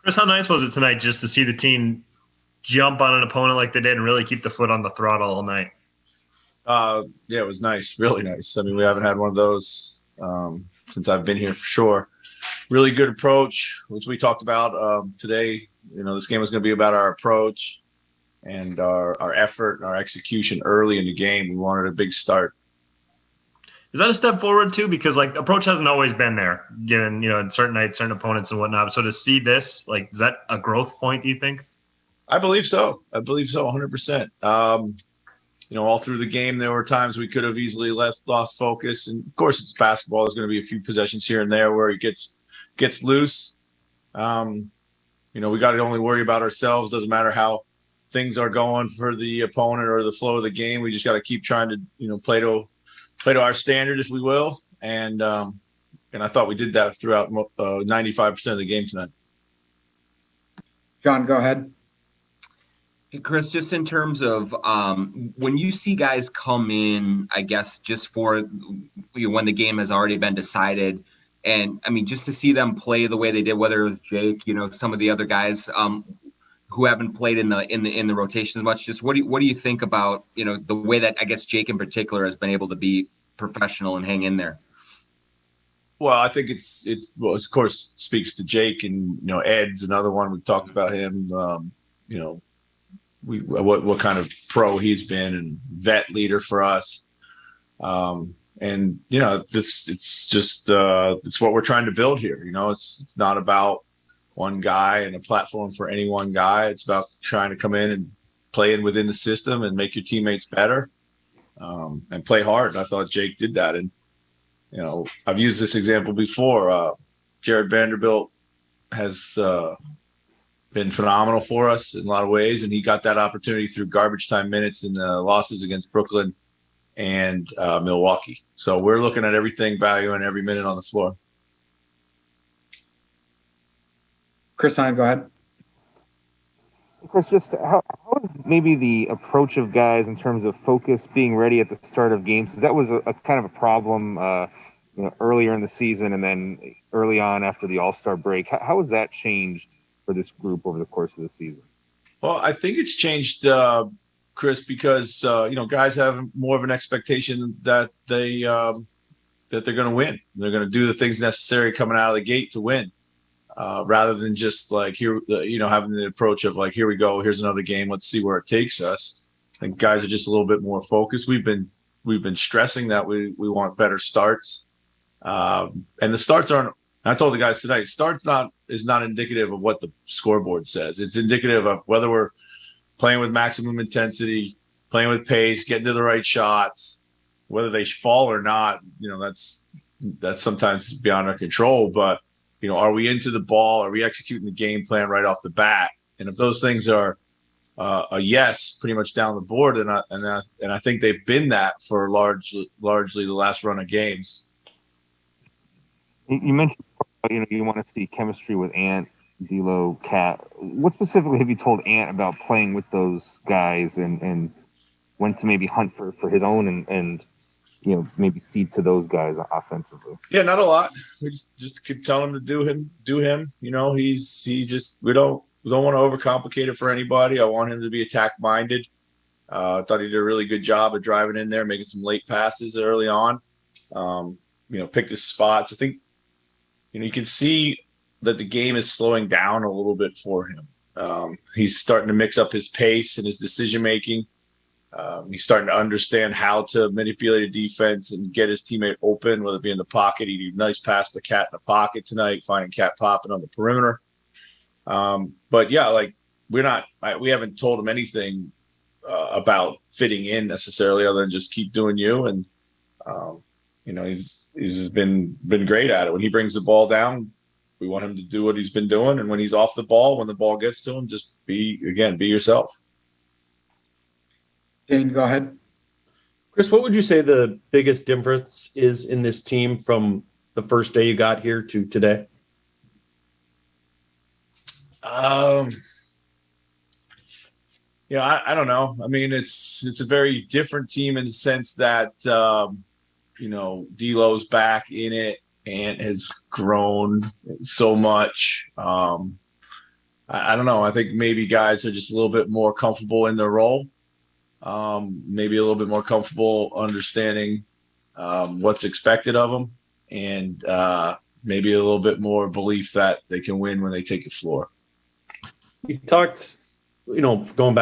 Chris, how nice was it tonight just to see the team jump on an opponent like they did and really keep the foot on the throttle all night? Yeah, it was nice, really nice. I mean, we haven't had one of those since I've been here for sure. Really good approach, which we talked about today. This game was going to be about our approach and our effort and our execution early in the game. We wanted a big start. Is that a step forward too? Because like approach hasn't always been there, given certain nights, certain opponents and whatnot. So to see this, like, is that a growth point? Do you think? I believe so. 100%. All through the game, there were times we could have easily lost focus. And of course, it's basketball. There's going to be a few possessions here and there where it gets loose. We got to only worry about ourselves. Doesn't matter how things are going for the opponent or the flow of the game. We just got to keep trying to, play to our standard, if we will. And I thought we did that throughout 95% of the game tonight. John, go ahead. Hey, Chris, just in terms of when you see guys come in, I guess, just for when the game has already been decided, and I mean, just to see them play the way they did, whether it was Jake, some of the other guys who haven't played in the rotation as much. Just what do you think about the way that I guess Jake in particular has been able to be professional and hang in there? Well, I think it's of course speaks to Jake, and Ed's another one. We've talked about him. What kind of pro he's been and vet leader for us. It's what we're trying to build here. It's not about one guy and a platform for any one guy. It's about trying to come in and play in within the system and make your teammates better, and play hard. I thought Jake did that. And, I've used this example before. Jared Vanderbilt has, been phenomenal for us in a lot of ways, and he got that opportunity through garbage time minutes in the losses against Brooklyn and Milwaukee. So we're looking at everything, valuing every minute on the floor. Chris Hine, go ahead. Chris, just how is maybe the approach of guys in terms of focus, being ready at the start of games? Because that was a kind of a problem earlier in the season, and then early on after the All-Star break. How has that changed for this group over the course of the season? Well, I think it's changed, Chris, because guys have more of an expectation that they're going to win. They're going to do the things necessary coming out of the gate to win, rather than just like here, having the approach of like, here we go, here's another game, let's see where it takes us. I think guys are just a little bit more focused. We've been stressing that we want better starts, and the starts aren't. I told the guys tonight, starts is not indicative of what the scoreboard says. It's indicative of whether we're playing with maximum intensity, playing with pace, getting to the right shots, whether they fall or not. That's sometimes beyond our control. But are we into the ball? Are we executing the game plan right off the bat? And if those things are a yes, pretty much down the board, and I think they've been that for largely the last run of games. You mentioned, you want to see chemistry with Ant, D'Lo, Cat. What specifically have you told Ant about playing with those guys and when to maybe hunt for his own and maybe cede to those guys offensively? Yeah, not a lot. We just keep telling him to do him. We don't want to overcomplicate it for anybody. I want him to be attack minded. I thought he did a really good job of driving in there, making some late passes early on. Picked his spots. I think, you can see that the game is slowing down a little bit for him. He's starting to mix up his pace and his decision-making. He's starting to understand how to manipulate a defense and get his teammate open, whether it be in the pocket. He did a nice pass to Cat in the pocket tonight, finding Cat popping on the perimeter. But yeah, like we haven't told him anything about fitting in necessarily other than just keep doing you. And, he's been great at it. When he brings the ball down, we want him to do what he's been doing. And when he's off the ball, when the ball gets to him, just be yourself. Dane, go ahead. Chris, what would you say the biggest difference is in this team from the first day you got here to today? I don't know. I mean, it's a very different team in the sense that, D'Lo's back in it and has grown so much. I don't know. I think maybe guys are just a little bit more comfortable in their role. Maybe a little bit more comfortable understanding what's expected of them, and maybe a little bit more belief that they can win when they take the floor. You talked, going back